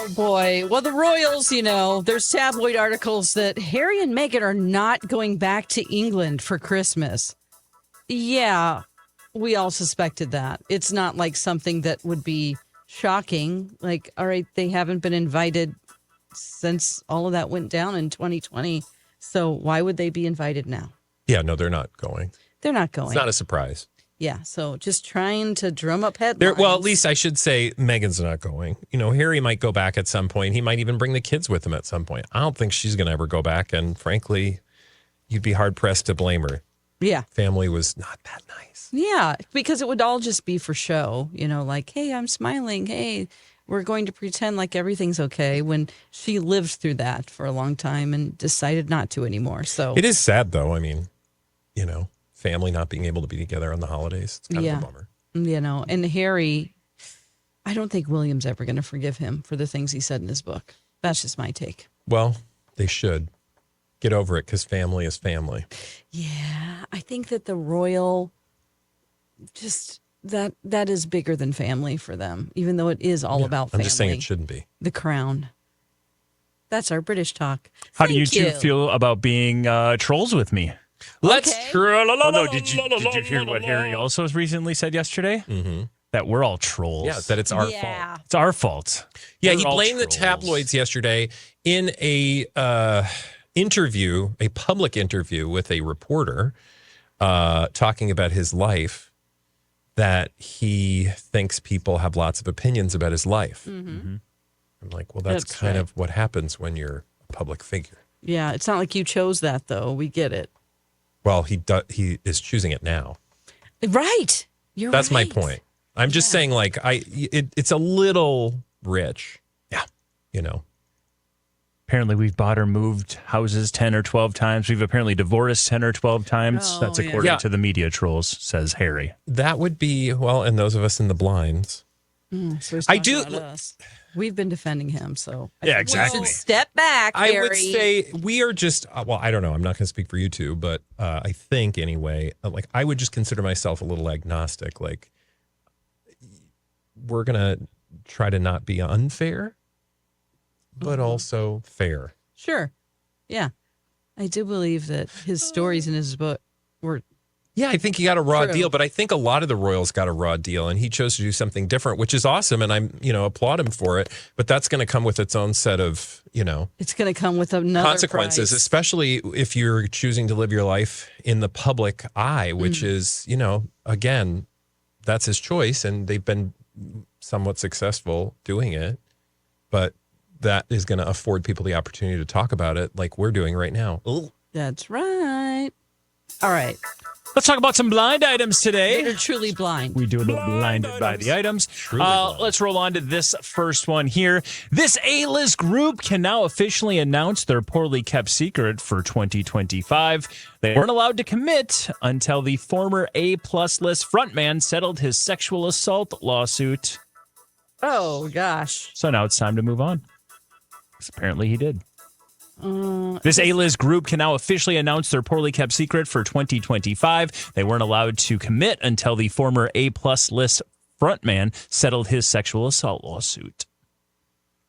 Oh, boy. Well, the royals, there's tabloid articles that Harry and Meghan are not going back to England for Christmas. Yeah, we all suspected that. It's not like something that would be shocking. Like, all right, they haven't been invited since all of that went down in 2020. So why would they be invited now? Yeah, no, they're not going. They're not going. It's not a surprise. Yeah, so just trying to drum up headlines. Well, at least I should say Meghan's not going. Harry might go back at some point. He might even bring the kids with him at some point. I don't think she's going to ever go back. And frankly, you'd be hard-pressed to blame her. Yeah. Family was not that nice. Yeah, because it would all just be for show. Like, hey, I'm smiling. Hey, we're going to pretend like everything's okay, when she lived through that for a long time and decided not to anymore. So it is sad, though. I mean, family not being able to be together on the holidays. It's kind of a bummer. And Harry, I don't think William's ever going to forgive him for the things he said in his book. That's just my take. Well, they should get over it because family is family. Yeah, I think that the royal, just that is bigger than family for them, even though it is all about family. I'm just saying it shouldn't be. The crown. That's our British talk. How do you two feel about being trolls with me? Let's. Oh, no, did you hear what Harry also recently said yesterday? Mm-hmm. That we're all trolls. Yeah, that it's our fault. It's our fault. Yeah, We're he blamed the tabloids yesterday in a public interview with a reporter, talking about his life, that he thinks people have lots of opinions about his life. Mm-hmm. I'm like, well, that's kind of what happens when you're a public figure. Yeah, it's not like you chose that, though. We get it. Well, he is choosing it now. Right. That's my point. I'm just saying, like, it's a little rich. Yeah. Apparently, we've bought or moved houses 10 or 12 times. We've apparently divorced 10 or 12 times. Oh, that's according to the media trolls, says Harry. That would be, and those of us in the blinds. So I do. About us. We've been defending him, so yeah, exactly. We should step back. Harry. I would say we are just. I don't know. I'm not going to speak for you two, but I think anyway. Like, I would just consider myself a little agnostic. Like, we're gonna try to not be unfair, but also fair. Sure. Yeah, I do believe that his stories in his book were. Yeah, I think he got a raw True. deal, but I think a lot of the Royals got a raw deal, and he chose to do something different, which is awesome, and I'm, applaud him for it. But that's going to come with its own set of, it's going to come with another consequences, price. Especially if you're choosing to live your life in the public eye, which is, again, that's his choice, and they've been somewhat successful doing it, but that is going to afford people the opportunity to talk about it like we're doing right now. Ugh. That's right. All right. Let's talk about some blind items today. They're truly blind. We do a little blinded by the items. Let's roll on to this first one here. This A-list group can now officially announce their poorly kept secret for 2025. They weren't allowed to commit until the former A-plus list frontman settled his sexual assault lawsuit. Oh, gosh. So now it's time to move on. Because apparently he did. This A-list group can now officially announce their poorly kept secret for 2025. They weren't allowed to commit until the former A-plus list frontman settled his sexual assault lawsuit.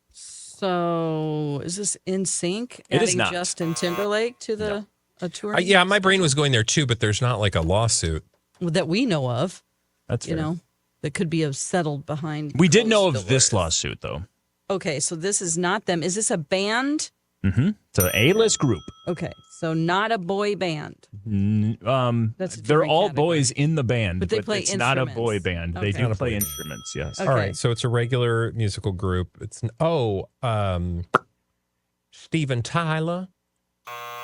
So is this in sync? It is not. Justin Timberlake to the a tour? Yeah, my brain was going there too, but there's not like a lawsuit that we know of. That's fair. That could be settled behind. We did know of this lawsuit, though. Okay, so this is not them. Is this a band? Mm-hmm. It's an A-list group. Okay, so not a boy band. They're all boys in the band, but they play it's instruments. not a boy band. Okay. They do play instruments, yes. Okay. All right, so it's a regular musical group. It's Steven Tyler.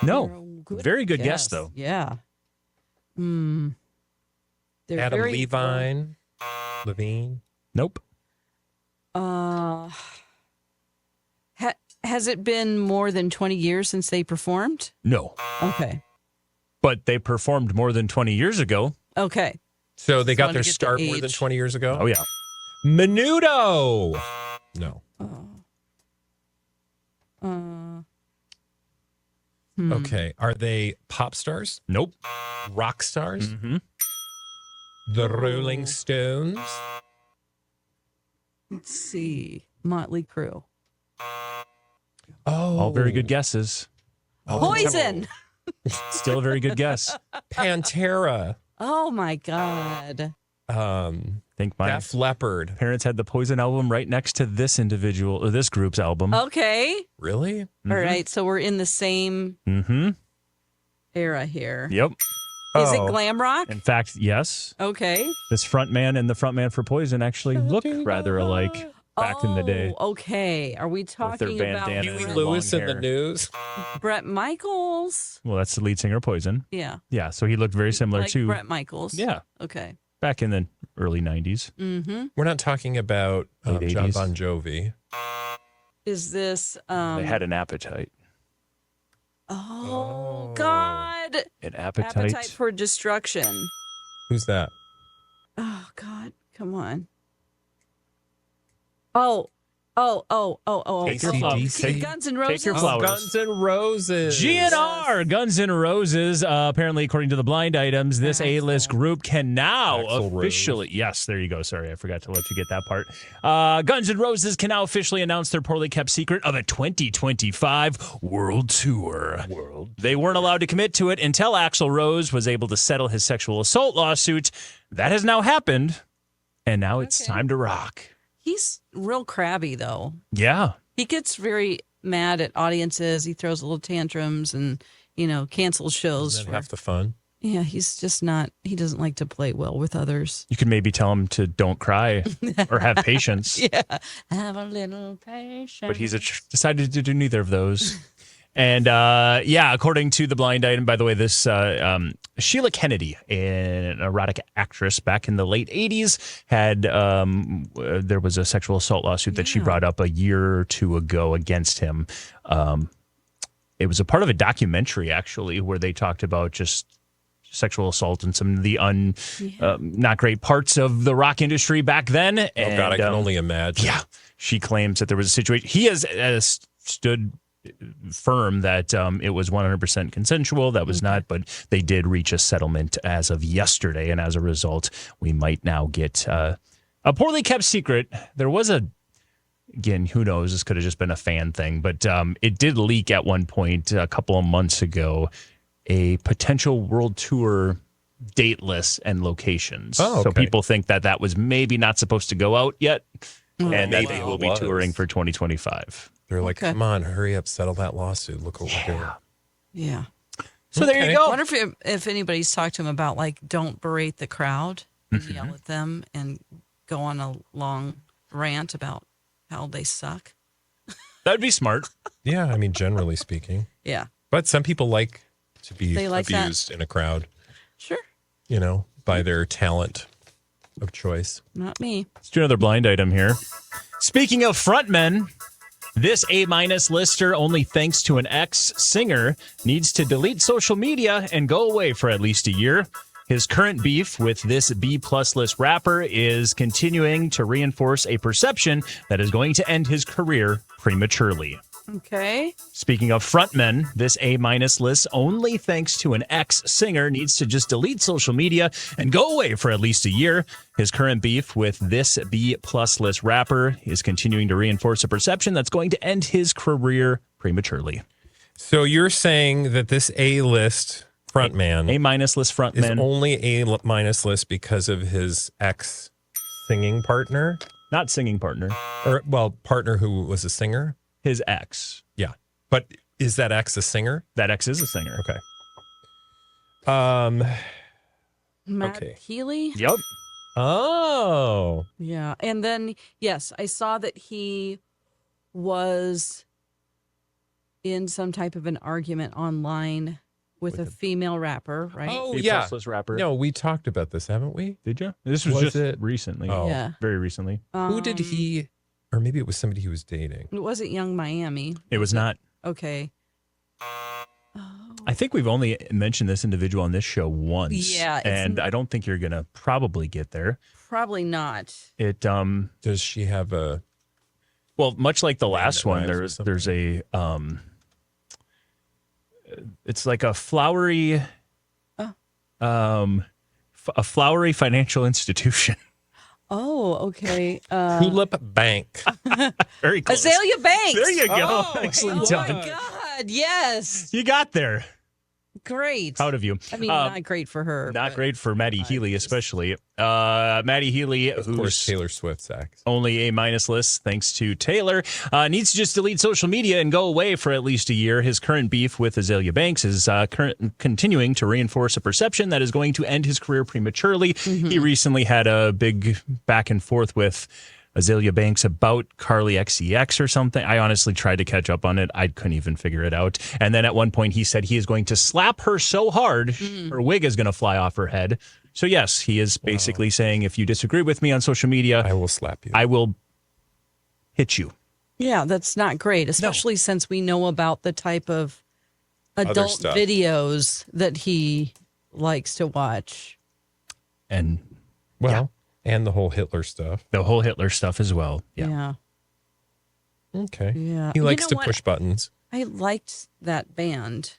No, very good guess though. Yeah. They're Adam very, Levine. Nope. Has it been more than 20 years since they performed? No. Okay. But they performed more than 20 years ago. Okay. So they got wanted their to get start the more than age. 20 years ago? Oh, yeah. Menudo. No. Okay. Are they pop stars? Nope. Rock stars? Mm-hmm. The Rolling Stones? Let's see. Motley Crue. Oh, All very good guesses. Poison. Still a very good guess. Pantera. Oh my God. Think my Def Leppard. parents had the Poison album right next to this individual, or this group's album. Okay. Really? All right. So we're in the same era here. Yep. Is it glam rock? In fact, yes. Okay. This frontman and the frontman for Poison actually look rather alike back in the day. Okay. Are we their talking about bandanas Huey and Lewis long in the hair. news. Brett Michaels? Well, that's the lead singer of Poison. Yeah. Yeah, so he looked very similar Like to Brett Michaels. Yeah, Okay. back in the early 90s. We're not talking about Late John 80s. Bon Jovi. Is this They had an appetite. Oh God. An appetite. Appetite for Destruction. Who's that? Oh God. Come on. Oh. Take your flowers. Guns N' Roses. Take your flowers. Guns N' Roses. GNR, Guns N' Roses. Apparently, according to the blind items, this A-list group can now Axl Rose. officially. Yes, there you go. Sorry, I forgot to let you get that part. Guns N' Roses can now officially announce their poorly kept secret of a 2025 world tour. They weren't allowed to commit to it until Axl Rose was able to settle his sexual assault lawsuit. That has now happened, and now it's time to rock. He's real crabby though. Yeah. He gets very mad at audiences. He throws little tantrums and, cancels shows. Isn't that half the fun? Yeah, he's just not, he doesn't like to play well with others. You could maybe tell him to don't cry or have patience. Yeah. Have a little patience. But he's decided to do neither of those. And according to the blind item, by the way, this Sheila Kennedy, an erotic actress back in the late 80s, had there was a sexual assault lawsuit that she brought up a year or two ago against him. It was a part of a documentary, actually, where they talked about just sexual assault and some of the not great parts of the rock industry back then. Oh, God, I can only imagine. Yeah. She claims that there was a situation. He has stood firm that it was 100% consensual. That was not, but they did reach a settlement as of yesterday. And as a result, we might now get a poorly kept secret. There was again, who knows? This could have just been a fan thing, but it did leak at one point a couple of months ago, a potential world tour date list and locations. Oh, okay. So people think that was maybe not supposed to go out yet. And that they will be was. touring for 2025. They're like, come on, hurry up, settle that lawsuit. Look what we're doing. Yeah. So there you I go. wonder if anybody's talked to him about, like, don't berate the crowd, yell at them, and go on a long rant about how they suck. That'd be smart. Yeah, I mean, generally speaking. Yeah. But some people like to be They like that. abused in a crowd, Sure. by their talent of choice. Not me. Let's do another blind item here. Speaking of frontmen, this A- lister, only thanks to an ex-singer, needs to delete social media and go away for at least a year. His current beef with this B-plus list rapper is continuing to reinforce a perception that is going to end his career prematurely. Okay. Speaking of frontmen, this A- list, only thanks to an ex-singer, needs to just delete social media and go away for at least a year. His current beef with this B-plus list rapper is continuing to reinforce a perception that's going to end his career prematurely. So you're saying that this A-list frontman A- list frontman. is only A- list because of his ex-singing partner? Not singing partner. Or, partner who was a singer? His ex. Yeah. But is that ex a singer? That ex is a singer. Okay. Matt Okay. Healy? Yep. Oh. Yeah. And then, yes, I saw that he was in some type of an argument online with a female rapper, right? Oh, B+ yeah. list rapper. No, we talked about this, haven't we? Did you? This was Was just it? recently. Oh. Yeah. Very recently. Who did he, or maybe it was somebody he was dating. It wasn't Young Miami. It was not. Okay. I think we've only mentioned this individual on this show once. Yeah, it's and I don't think you're going to probably get there. Probably not. It Does she have a... well, much like the last that one, rhymes with there's a it's like a flowery a flowery financial institution. Oh, okay. Tulip Bank. Very close. Azalea Banks. There you go. Oh, Excellent Oh job. my God! Yes, You got there. great. Proud of you. I mean, not great for her. Not but great for Maddie Healy, especially. Maddie Healy, Of course, who's Taylor Swift's ex. only A- list thanks to Taylor, needs to just delete social media and go away for at least a year. His current beef with Azalea Banks is continuing to reinforce a perception that is going to end his career prematurely. He recently had a big back and forth with Azalea Banks about Carly XCX or something. I honestly tried to catch up on it. I couldn't even figure it out. And then at one point he said he is going to slap her so hard her wig is going to fly off her head. So yes, he is basically saying if you disagree with me on social media, I will slap you. I will hit you. Yeah, that's not great, especially since we know about the type of adult stuff. videos that he likes to watch. And and the whole Hitler stuff. the whole Hitler stuff as well. Yeah. Okay. Yeah. He You likes know to what? push buttons. I liked that band,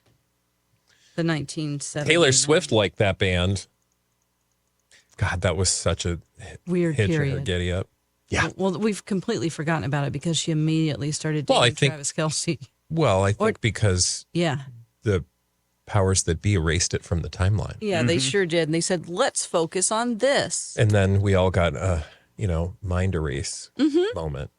the 1970s. Taylor Swift liked that band. God, that was such a Weird hitch in her period. giddy up. Yeah. Well, we've completely forgotten about it because she immediately started dating Well, I think- Travis Kelce. Well, I think because Yeah. the powers that be erased it from the timeline. Yeah, they sure did. And they said, let's focus on this. And then we all got a, mind erase moment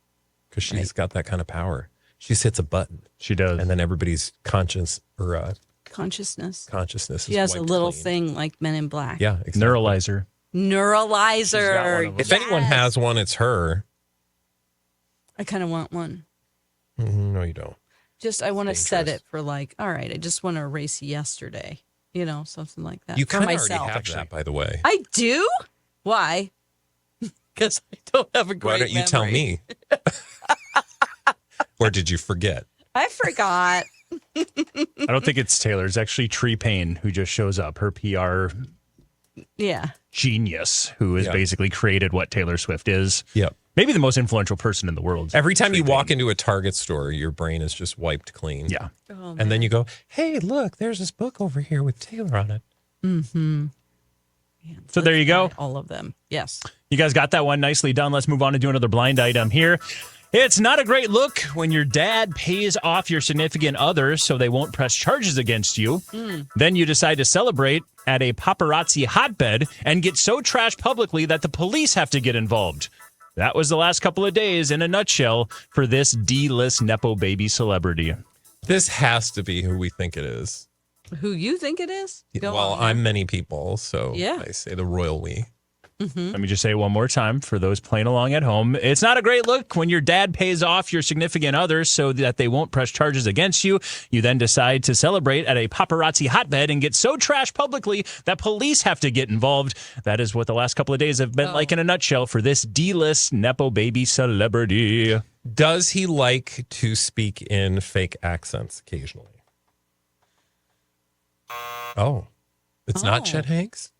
because she's got that kind of power. She just hits a button She does. and then everybody's conscience or Consciousness. consciousness She is has a wiped little clean. thing like Men in Black. Yeah, exactly. Neuralizer. Neuralizer. If anyone Yes. has one, it's her. I kind of want one. No, you don't. I want to set dangerous. it for like, all right, I just want to erase yesterday. Something like that. You for kind of already myself. have that, by the way. I do? Why? Because I don't have a great Why don't you tell memory. me? Or did you forget? I forgot. I don't think it's Taylor. It's actually Tree Payne who just shows up. Her PR Yeah. genius who has Yeah. basically created what Taylor Swift is. Yep. Maybe the most influential person in the world. Every time Tree you walk Payne. into a Target store, your brain is just wiped clean. Yeah. Oh, And then you go, hey, look, there's this book over here with Taylor on it. So there you go. All of them. Yes. You guys got that one nicely done. Let's move on to do another blind item here. It's not a great look when your dad pays off your significant other so they won't press charges against you. Then you decide to celebrate at a paparazzi hotbed and get so trashed publicly that the police have to get involved. That was the last couple of days in a nutshell for this D-list Nepo baby celebrity. This has to be who we think it is. Who you think it is? Go Well, on. I'm many people, so Yeah. I say the royal we. Let me just say it one more time for those playing along at home. It's not a great look when your dad pays off your significant other so that they won't press charges against you. You then decide to celebrate at a paparazzi hotbed and get so trashed publicly that police have to get involved. That is what the last couple of days have been like in a nutshell for this D-list Nepo baby celebrity. Does he like to speak in fake accents occasionally? Oh, it's not Chet Hanks?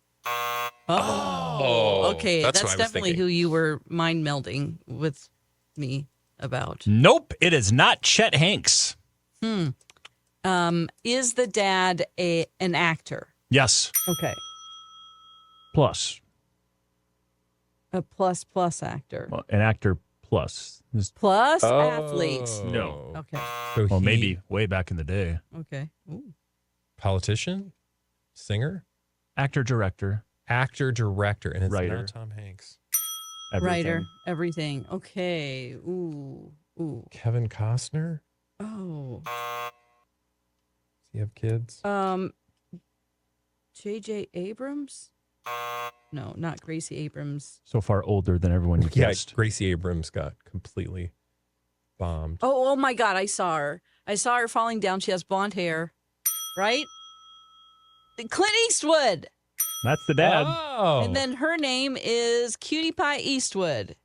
Oh, okay. that's That's, what I was definitely thinking. who you were mind melding with me about. Nope, it is not Chet Hanks. Is the dad an actor? Yes, Okay. plus. A plus actor. Well, an actor plus. Plus athlete. No. Okay. So Well, he- maybe way back in the day. Okay. Ooh. Politician? Singer? Actor, director, Actor, director, and it's Writer. not Tom Hanks. everything. Writer. Everything. Okay. Ooh. Ooh. Kevin Costner? Oh. Does he have kids? J.J. Abrams? No, not Gracie Abrams. So far older than everyone you Yeah, guessed. Gracie Abrams got completely bombed. Oh my God. I saw her. I saw her falling down. She has blonde hair. Right? Clint Eastwood. That's the dad. Oh. And then her name is Cutie Pie Eastwood.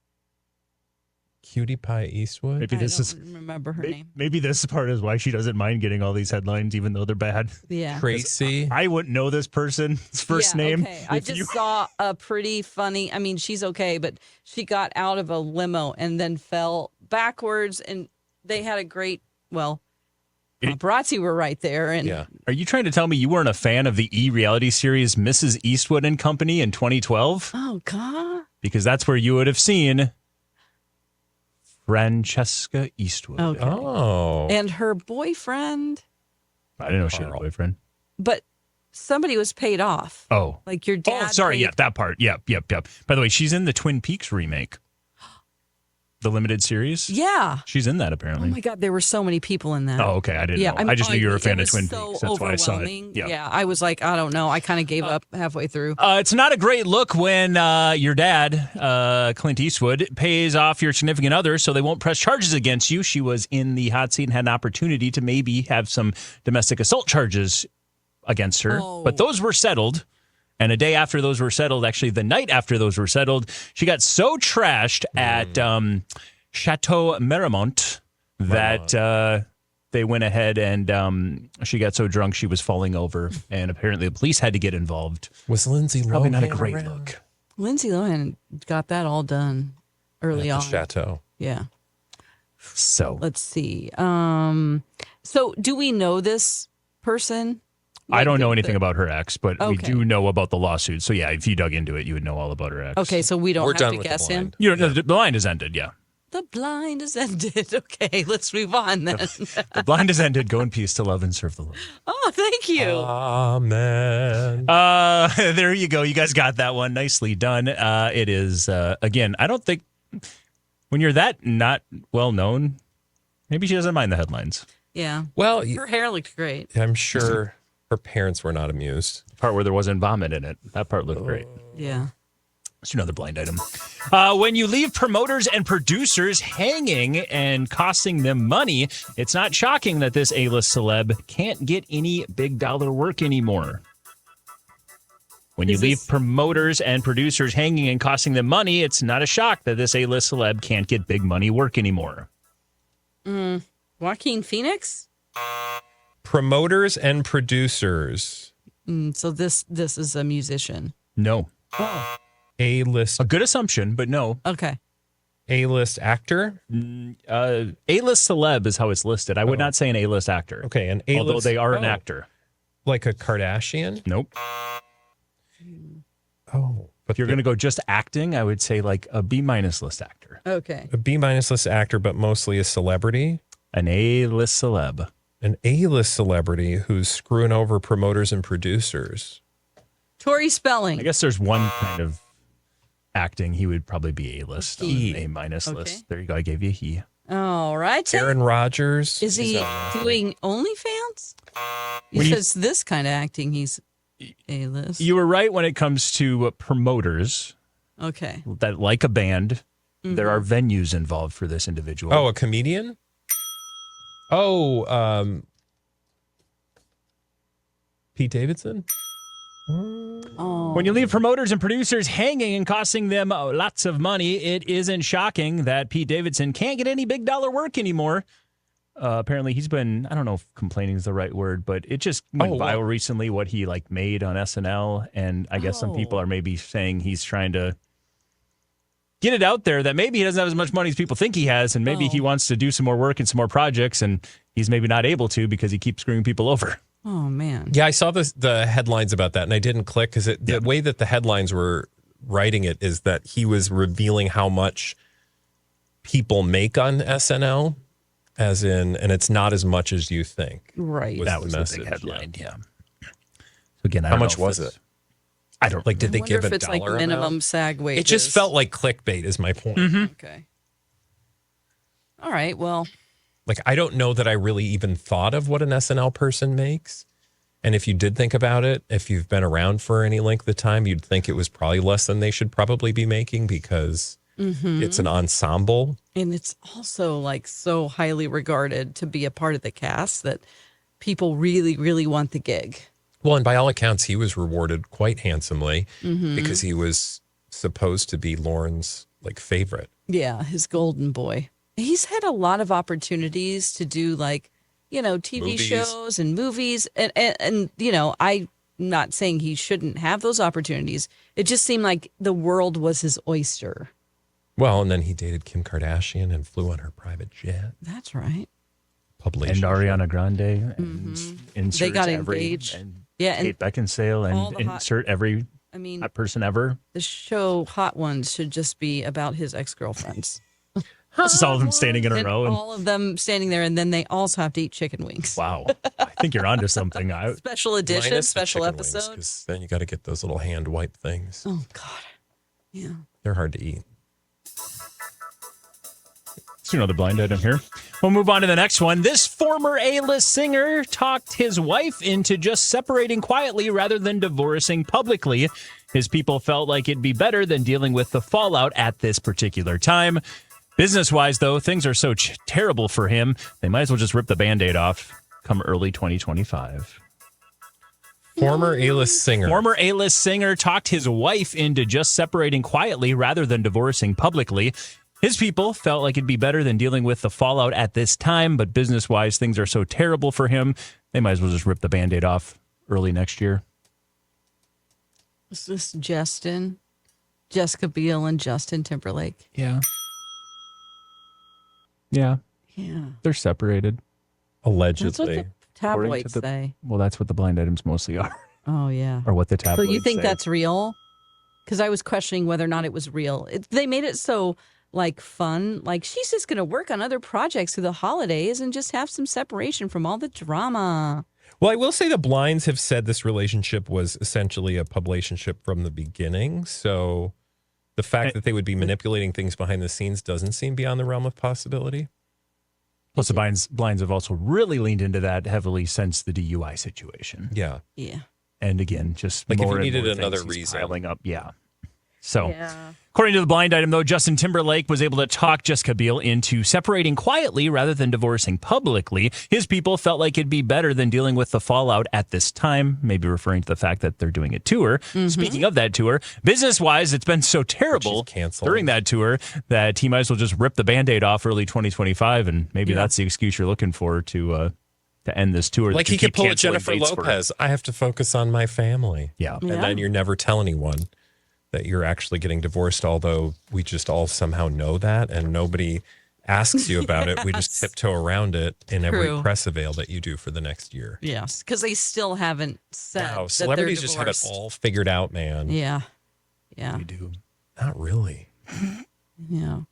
Cutie Pie Eastwood? Maybe I this is don't remember her name. maybe this part is why she doesn't mind getting all these headlines, even though they're bad. Yeah. Tracy? I wouldn't know this person's first Yeah, name. Okay. I if just you- saw a pretty funny. I mean, she's okay, but she got out of a limo and then fell backwards, and they had a great. Well, paparazzi were right there, and Yeah. Are you trying to tell me you weren't a fan of the reality series Mrs. Eastwood and Company in 2012? oh God, because that's where you would have seen Francesca Eastwood. Okay. Oh. And her boyfriend, I didn't know she had a boyfriend. but somebody was paid off. Oh. Like your dad. Oh, sorry. paid- Yeah, that part. Yep. By the way, she's in the Twin Peaks remake. The limited series? Yeah. She's in that, Oh apparently. my God, there were so many people in that. Oh, okay. I didn't know. I'm I just knew you were a telling fan of it Twin was so Peaks. That's why I saw it. overwhelming. Yeah, I was like, I don't know. I kind of gave up halfway through. It's not a great look when your dad, Clint Eastwood, pays off your significant other so they won't press charges against you. She was in the hot seat and had an opportunity to maybe have some domestic assault charges against her. Oh. But those were settled. And a day after those were settled, actually the night after those were settled, she got so trashed at Chateau Marmont that they went ahead and she got so drunk she was falling over. And apparently the police had to get involved. Was Lindsay Probably not a Lohan great around? look. Lindsay Lohan got that all done early At on. the chateau. Yeah. So Let's see. So do we know this person? I don't know the- anything about her ex, but we Okay. do know about the lawsuit. So yeah, if you dug into it, you would know all about her ex. Okay, so we don't We're have done to with the guess him. blind. You know, the blind has ended. Yeah, The blind is ended. Okay, let's move on then. the blind has ended. Go in peace to love and serve the Lord. Oh, thank you. Amen. There you go. You guys got that one. Nicely done. It is again. I don't think when you're that not well known, maybe she doesn't mind the headlines. Yeah. Well, Her hair looked great. I'm sure her parents were not amused. The part where there wasn't vomit in it. That part looked great. Yeah. It's another blind item. When you leave promoters and producers hanging and costing them money, it's not shocking that this A-list celeb can't get any big dollar work anymore. When you leave promoters and producers hanging and costing them money, it's not a shock that this A-list celeb can't get big money work anymore. Joaquin Phoenix? Promoters and producers. So this is a musician. No. A-list A good assumption, but no. Okay. A-list actor. A-list celeb is how it's listed. I would not say an A-list actor. Okay, an A-list. Although they are an actor. Like a Kardashian. Nope. Oh, but If you're going to go just acting, I would say like a B-minus list actor. Okay. a B-minus list actor, but mostly a celebrity. An A-list celeb. An A-list celebrity who's screwing over promoters and producers. Tori Spelling. I guess there's one kind of acting. He would probably be A-list on He. an A-minus Okay. list. There you go. I gave you a he. All right. Aaron Rodgers. Is he doing OnlyFans? Because this kind of acting, he's A-list. You were right when it comes to promoters Okay. that like a band. There are venues involved for this individual. Oh, a comedian? Oh, Pete Davidson? Oh. When you leave promoters and producers hanging and costing them lots of money, it isn't shocking that Pete Davidson can't get any big dollar work anymore. Apparently, he's been, I don't know if complaining is the right word, but it just went viral recently what he like made on SNL. And I guess some people are maybe saying he's trying to get it out there that maybe he doesn't have as much money as people think he has. And maybe he wants to do some more work and some more projects. And he's maybe not able to because he keeps screwing people over. Oh, man. Yeah, I saw the headlines about that, and I didn't click because the way that the headlines were writing it is that he was revealing how much people make on SNL, as in, and it's not as much as you think. Right. That was the message, big headline. Yeah. So again, I How don't know much if was it's- it? I don't Like, did I they wonder give if a it's like dollar minimum amount? SAG wages. It just felt like clickbait is my point. Okay. All right. Well, Like, I don't know that I really even thought of what an SNL person makes. And if you did think about it, if you've been around for any length of time, you'd think it was probably less than they should probably be making because it's an ensemble. and it's also like so highly regarded to be a part of the cast that people really, really want the gig. Well, and by all accounts, he was rewarded quite handsomely because he was supposed to be Lauren's like favorite. Yeah, his golden boy. He's had a lot of opportunities to do like, you know, TV Movies. shows and movies. And, you know, I'm not saying he shouldn't have those opportunities. It just seemed like the world was his oyster. Well, and then he dated Kim Kardashian and flew on her private jet. That's right. Public and Ariana Grande and insert They got every, engaged. and Yeah, and Kate Beckinsale all and the hot- insert every I mean, that person ever. the show Hot Ones should just be about his ex-girlfriends. This is all of them standing in a And row. And, all of them standing there, and then they also have to eat chicken wings. wow. I think you're onto something. Special edition, Minus the special chicken wings, episode. 'cause then you got to get those little hand wipe things. Oh, God. Yeah. They're hard to eat. So another blind item here. We'll move on to the next one. This former A-list singer talked his wife into just separating quietly rather than divorcing publicly. His people felt like it'd be better than dealing with the fallout at this particular time. Business-wise, though, things are so terrible for him, they might as well just rip the Band-Aid off come early 2025. Former A-list singer. Former A-list singer talked his wife into just separating quietly rather than divorcing publicly. His people felt like it'd be better than dealing with the fallout at this time, but business-wise, things are so terrible for him, they might as well just rip the Band-Aid off early next year. Is this Jessica Biel and Justin Timberlake? Yeah. Yeah. Yeah. They're separated. That's what Allegedly. the tabloids the- say. Well, that's what the blind items mostly are, Oh, yeah. or what the So tabloids you think say. that's real? Because I was questioning whether or not it was real. They made it so fun. Like, she's just going to work on other projects through the holidays and just have some separation from all the drama. Well, I will say the blinds have said this relationship was essentially a publicationship from the beginning. So the fact that they would be manipulating things behind the scenes doesn't seem beyond the realm of possibility. Plus, the blinds have also really leaned into that heavily since the DUI situation. Yeah. Yeah. And again, just Like if more you and needed more another things he's reason. piling up. Yeah. So, Yeah. according to the blind item, though, Justin Timberlake was able to talk Jessica Biel into separating quietly rather than divorcing publicly. His people felt like it'd be better than dealing with the fallout at this time, maybe referring to the fact that they're doing a tour. Mm-hmm. Speaking of that tour, business-wise, it's been so terrible Which is canceled. during that tour that he might as well just rip the Band-Aid off early 2025, and maybe that's the excuse you're looking for to end this tour. Like that you he could keep pull a canceling Jennifer dates for. Lopez. I have to focus on my family. Yeah. And then you're never tell anyone that you're actually getting divorced, although we just all somehow know that and nobody asks you about it. We just tiptoe around it in every True. press avail that you do for the next year. Yes. Because they still haven't said Wow, that celebrities they're just have it divorced. all figured out, man. Yeah. Yeah. We do. Not really. Yeah.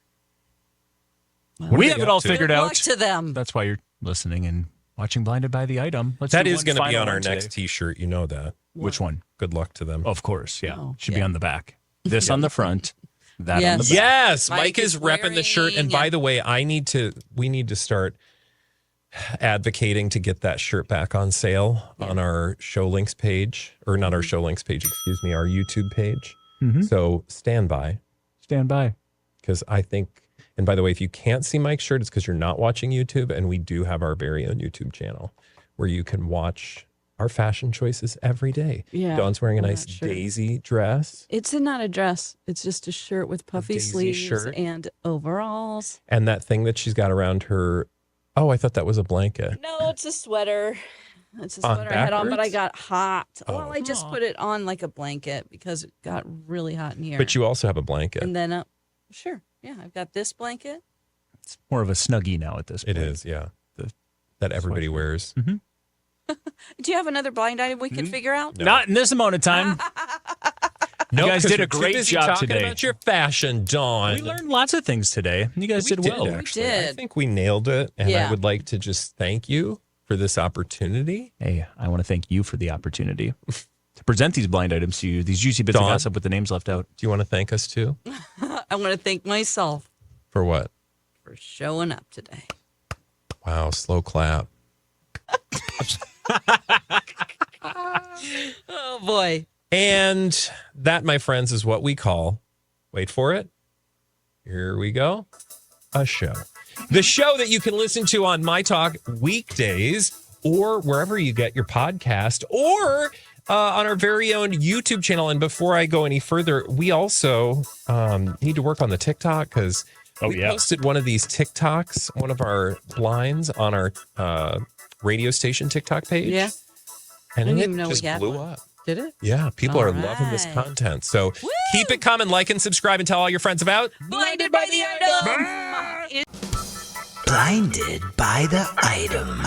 We have it all to? figured Good out. luck to them. That's why you're listening and watching Blinded by the Item. Let's That do is one going to be final on our one today. next T-shirt. You know that. Which one? Good luck to them. Of course, yeah. Oh, Should be yeah. on the back. This on the front. That on Yes. the back. Yes, Mike Mike is is repping the shirt. And wearing- by the way, we need to start advocating to get that shirt back on sale on our show links page, or not our show links page, excuse me, our YouTube page. So stand by, Stand by. because I think, and by the way, if you can't see Mike's shirt, it's because you're not watching YouTube, and we do have our very own YouTube channel where you can watch our fashion choices every day. Yeah, Dawn's wearing a on nice that shirt. daisy dress. It's not a dress. It's just a shirt with puffy daisy sleeves shirt. and overalls. And that thing that she's got around her. Oh, I thought that was a blanket. No, it's a sweater. It's a On sweater I had on, but I backwards? got hot. Oh. Well, I just put it on like a blanket because it got really hot in here. But you also have a blanket. And then, sure. Yeah, I've got this blanket. It's more of a snuggie now at this point. It is, yeah. The That everybody sweatshirt. wears. Do you have another blind item we can figure out? Not in this amount of time. No, guys 'cause did a we're too great busy job talking today. about your fashion, Dawn. We learned lots of things today. You guys We did well. actually. I did. think we nailed it, and I Yeah. would like to just thank you for this opportunity. Hey, I want to thank you for the opportunity to present these blind items to you, these juicy bits of Dawn? gossip with the names left out. Do you want to thank us too? I want to thank myself For what? for showing up today. Wow, slow clap. Oh, boy. And that, my friends, is what we call, wait for it, here we go, a show. The show that you can listen to on MyTalk weekdays or wherever you get your podcast, or on our very own YouTube channel. And before I go any further, we also need to work on the TikTok, because we posted one of these TikToks, one of our blinds on our radio station TikTok page. Yeah. And didn't it even know we just had blew one. up. Did it? Yeah, people All are loving this right. content. So keep it coming, like and subscribe, and tell all your friends about Blinded by the item. Blinded by the item.